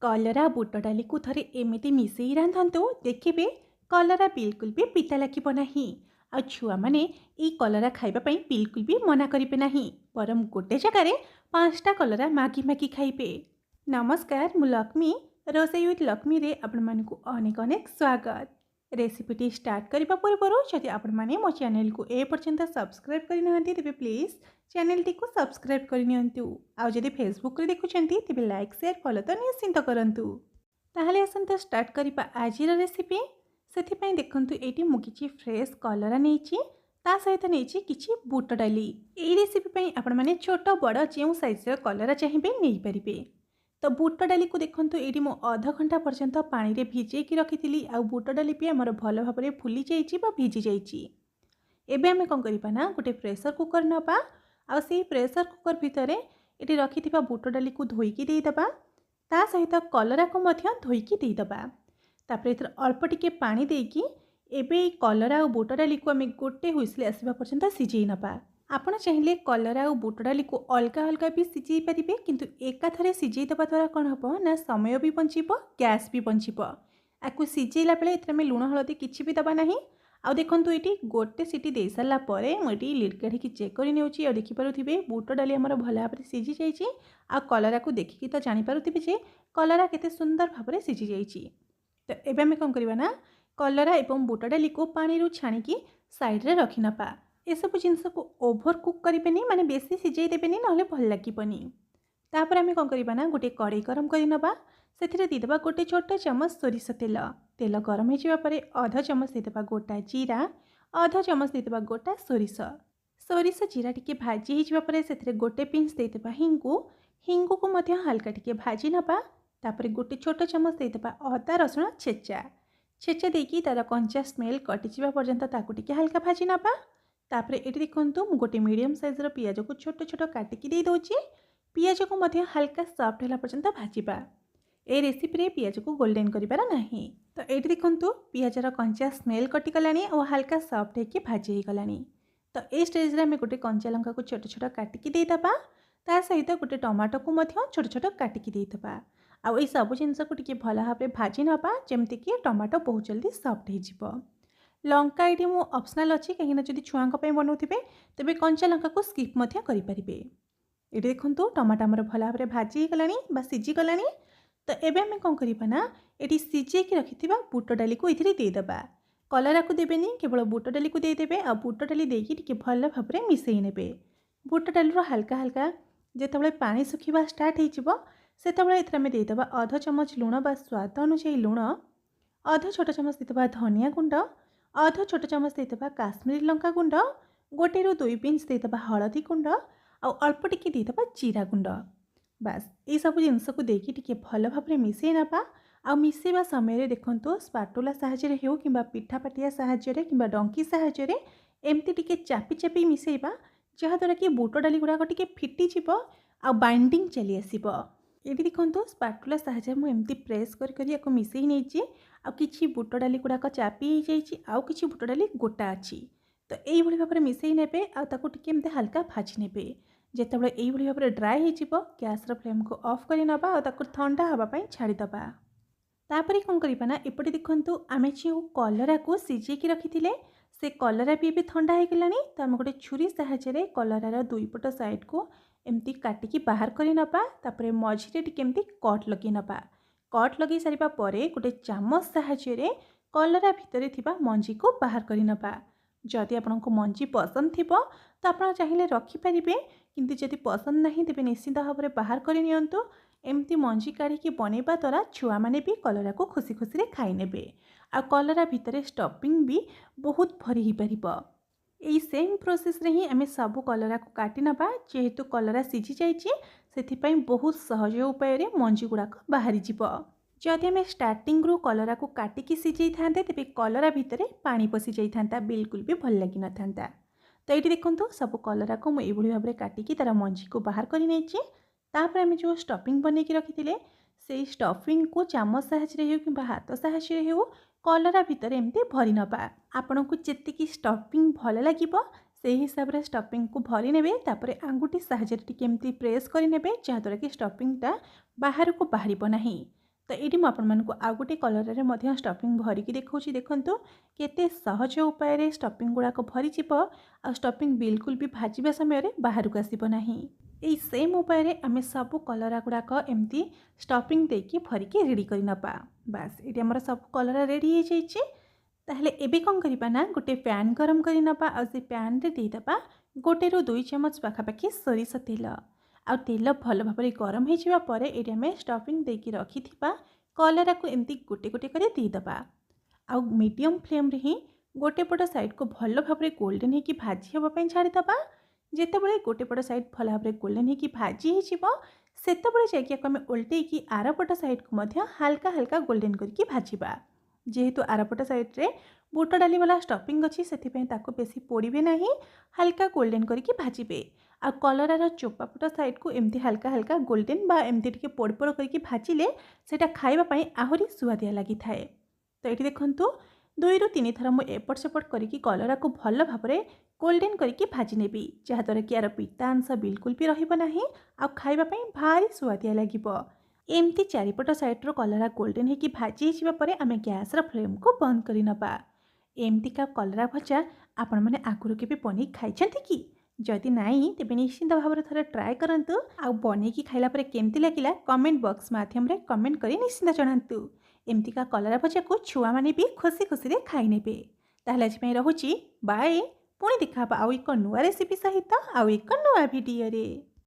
कलरा बुट डाली को थरे एमिति मिसेई रांधंतु देखिबे कलरा बिल्कुल भी पिता लागिब नाही। आ छुआ माने ई कलरा खाइबा पई बिल्कुल भी मना करिबे नाही, बरम गोटे जगार पांचटा कलरा मागी मागी खाइबे। नमस्कार, मु लक्ष्मी, रोसई विथ लक्ष्मी रे आपण मानकु अनेक अनेक स्वागत। रेसिपीटी स्टार्ट करबा पूर्व जदि आपण माने मो चैनल को ए पर्यंत सब्सक्राइब करि नहंती तेबे प्लीज चैनल टी को सब्सक्राइब करि नियंतु। आ जदि फेसबुक रे देखुचंती तेबे लाइक शेयर फॉलो तो निश्चिंत करंतु। ताहले असंत स्टार्ट करिबा आजिर रेसिपी। सेथि पई देखंतु एटी मु किछि फ्रेश कलरा नेछि, ता सहित नेछि किछि बुट डाली। एई रेसिपी पई आपण माने छोट बड़ जेउ साइज रो कलरा चाहिबे नेइ परिबे। तो बुट डाली को देखंतु एटी मु आधा घंटा पर्यंत पानी रे भिजे की रखिथिली। आ बुट डाली भी हमर भलो भाबरे फुली जाइछि बा भिजी जाइछि। एबे हमें कौन करिबा ना गोटे प्रेशर कुकर नबा। आ सेही प्रेशर कुकर भितरे एटी रखिथिबा बुट डाली को धोईकी देई दबा, ता सहित कलरा को मध्य धोईकी देई दबा। तापरे इथर अल्प टिके पानी देकी एबे कलरा और बुट डाली को हमें गोटे हुइसले आसीबा पर्यंत सिझेई नबा। आपण चाहिए कलरा और बुट डाली को अलगा अलगा भी सिझेई पारिबे, किंतु एकाथरे सिझेई दबा द्वारा कौन हबो ना समय भी बंचिबो, गैस भी बंचिबो। आकु सिझेइला बेले एथरे में लुण हळदी किछि भी दबा नाही। आ देखंतु एटी गोटे सीटी दे सारा परे मुटी लिड काढ़ी चेक कर नेउची। आ देखि पारुथिबे बुट डाली हमर भला भाबरे सिझी जाइछि। आ कलरा को देखिकी तो जानि पारुथिबे जे कलरा केते सुंदर भाबरे सिझी जाइछि। तो एबे हम कोन करबा ना कलरा एवं बुट डाली को पानी रु छाणिकी साइड रे रखि नपा। ए सब जिंस को ओभर कुक करिबेनी, माने बेसी सिझेई देबेनी, नहले भल लागिबनी। तापर हम कोन करबा ना गोटे कढ़ाई गरम करि नबा। सेथिरे दी देबा गोटे छोट चमच सोरिष तेल। तेल गरम हो परे आधा चमच देदेबा गोटा जीरा, आधा चमच देदेबा गोटा सोरिष। सोरिष जीरा टिके भाजी हो परे सेथिरे गोटे पिंच देदेबा हिंगु। हिंगु को मध्य हल्का टिके भाजी नबा। तापरे गोटे छोट चमच देदेबा अदा रसुण छेचा। छेचा देकी तार कंचा स्मेल कटिजिबा पर्यंत ताकु टिके हल्का भाजी नबा। तापरे एटी देखंतु मु गोटे मीडियम साइज रो पियाज को छोट छोट काटिकी दे दोची। पियाज को मध्य हल्का सॉफ्ट होला पर्यंत भाजीबा। ए रेसिपी रे पियाज को गोल्डन करिबार नाही। तो एटी देखंतु पियाजर कंचा स्मेल कटिगलानी और हल्का सॉफ्ट होके भाजी हो गलानी। तो ए स्टेज रे हमें गोटे कंचा लंका को छोट छोट काटिकी दे दबा। ता सहित गोटे टमाटो को मध्य छोट छोट काटिकी दे दबा। आ ए सब जिंस को टिके भला भाबरे भाजी नबा, जेमति कि टमाटो बहुत जल्दी सॉफ्ट हो जिवो। लंका एटी मु ऑप्शनल अछि, कहीं ना जदि छुआंक पे बनौथिबे तबे कंचा लंका को स्किप मध्य करि परिबे। एटी देखंतु टमाटो हमर भला भाबरे भाजी गलानी बा सिझी गलानी। तो एबे हमें कौन करिबा ना एटी सिझे की रखिथिबा बुट डाली को इथिरे दे दबा। कलरा को देबेनी, केवल बुट डाली को दे देबे। आ बुट डाली देकी टिके भल भाबरे मिसेई नेबे। बुट डाली रो हल्का हल्का जेतबेले पानी सुखिबा स्टार्ट हे जिवो सेतबेले इथरे में दे दबा आधा चमच लूण बा स्वाद अनुसार लूण, आधा छोट चमच दे दबा धनिया गुंड, आधा छोट चमच दे दबा काश्मीरी लंका गुंड, गोटे रु 2 पिंच दे दबा हळदी गुंड, आ अल्प टिके दे दबा जीरा गुंड। बास ये सब जिनस को देकी टिके भल भाबरे मिसेई नबा। आ मिसेइबा समय देखंतु स्पाटुला साहाय्य हेउ किंबा पिठा पाटिया साहाय्य किंबा डंकी साहाय्य एमती टिके चापी चापी मिसेइबा, जहा द्वारा कि बुट डाली गुड़ाक टिके फिटी जिवो आ बाइंडिंग चली आसीबो। एटी देखंतु स्पाटुला साहाय्य मु एमती प्रेस करि करि याको मिसेई नेछि। आ किछि बुट डाली गुड़ाक चापी हो जाइछि, आ किछि बुट डाली गोटा अछि। तो एई भली भाबरे मिसेई नेबे आ ताको टिके एमते हल्का भाजी नेबे। जेतेबेले एई भली भाबरे ड्राई हो जिवो गैस रो फ्लेम को ऑफ करि नबा आ ताको ठंडा हबा पई छाडी दबा। तापरे कोन करिबा ना एपटे देखंतु आमे जे कलरा को सिझे की रखिथिले से कलरा भी ठंडा हो गलानी। तो आम गोटे छुरी साहाय्य कलरार दुई पट साइड को एमती काटिकी बाहर करि नबा। तापरे मझिरे टिके एमती कट लगे नबा। कट लगे सारिबा परे गोटे चामच साहाय्य कलरा भितरे थिबा मंजी को बाहर करि नबा। जदि आपनको मंजी पसंद थिबो तो आपण चाहिए रखिपारे, किंतु जदि पसंद नहीं तेबे निश्चित भाव में बाहर कर नियंतु। एमती मंजी काढ़ी बनैबा द्वारा छुआ मैंने भी कलरा को खुशी खुशी खाई नेबे। आ कलरा भितर स्टफिंग भी बहुत भरी ही परिबो। एई सेम प्रोसेस रे ही आमे सब कलरा को काटी नबा। जेहेतु कलरा सिझी जाइछि सेथिपई बहुत सहज उपाय रे मंजी गुड़ाक बाहरी जिवो। जदि आमे स्टार्टिंग रु कलरा को काटिकी सिझेई थांते तेबे कलरा भितर पानी पशि जाई थांता, बिल्कुल भी भल लगी न थांता। तो ये देखो सब कलरा को मुझे भाव में काटिकी तार मंजी को बाहर कर आम जो स्टफिंग बन के रखी से स्टफिंग को चामच साहाय्य कि हाथ साहाय्य हो कलरा भितर एमती भरी नबा। आपन को जी स्टफिंग भल लगे से हिसाब से स्टफिंग को भरी ने। आंगुठी साहाय्य टिके एमती प्रेस करे जहाँद्वारा कि स्टफिंगटा बाहर को बाहर ना। तो ये मुझे आउ गोटे कलर स्टफिंग भरिकी देखा देखु केते सहज उपाय स्टफिंग गुड़ाक भरी आ स्टफिंग बिल्कुल भी भाजवा समय बाहर को आसब ना। यही सेम उपाय आम सब कलरा गुड़ाक एमती स्टफिंग देकी भरिकी रेडी कर नपा। बास ये आमर सब कलरा रेडी हो जाइए। ताहले एबे कौन करबा ना गोटे पैन गरम कर नपा आ से पैन रे देदेबा 1 ରୁ 2 चामच पाखापाखि सोरिष तेल आ तेल भल भाव गरम हो जावा परे एटी आमे स्टफिंग देकी रखी कलरा को एमती गोटे गोटे कर देदेबा आ मीडियम फ्लेम रे ही गोटे पट साइड को भल भाव गोल्डन होकी भाजी होगा छाड़ीदबा। जितेबाला गोटे पट साइड भल भाव गोल्डन होकी भाजी होते जाकि आम उल्टेकी आरपट साइड को हाल्का हाल्का गोल्डन करके भाजवा। जेहेतु आरपट साइड्रे बुट डाली वाला स्टफिंग अच्छी से बेसी पोड़े ना, हाल्का गोल्डन करके भाजबे। आ कलरार चोपा पट साइड को एमती हाल्का हाल्का गोल्डन बा एमती टिके पोड़ पोड़ करके भाजिले सेटा खाइबा आहुरी सुआदिया लगी थाए। तो ये देखंतु 2 ରୁ 3 थर मुझे एपट सेपट करके कलरा को भल भाव गोल्डन करके भाजी नेबी जहाँद्वारा कि यार पिता अंश बिल्कुल भी रही आ खाइबा भारी सुआदिया लगे। एमती चारिपट साइड्र कलरा गोल्डन होगी भाजी होगा आम गैस फ्लेम को बंद कर नपा। एमती का कलरा भजा आपण मैंने आगुरी के बन खाई कि जदि नाई तेज निश्चिंत भाव में थोड़ा ट्राए करूँ आ बन खाइला केमती लगिला कमेंट बॉक्स माध्यम रे कमेंट कर निश्चिंत जनातु। एमती का कलरा भजा को छुआ मैंने भी खुशी खुशी खाई नेबे। ताहले आज रोची बाय। पुणी देखा आउ एक नुआ रेसिपी सहित आउ एक नुआ भिडियो रे।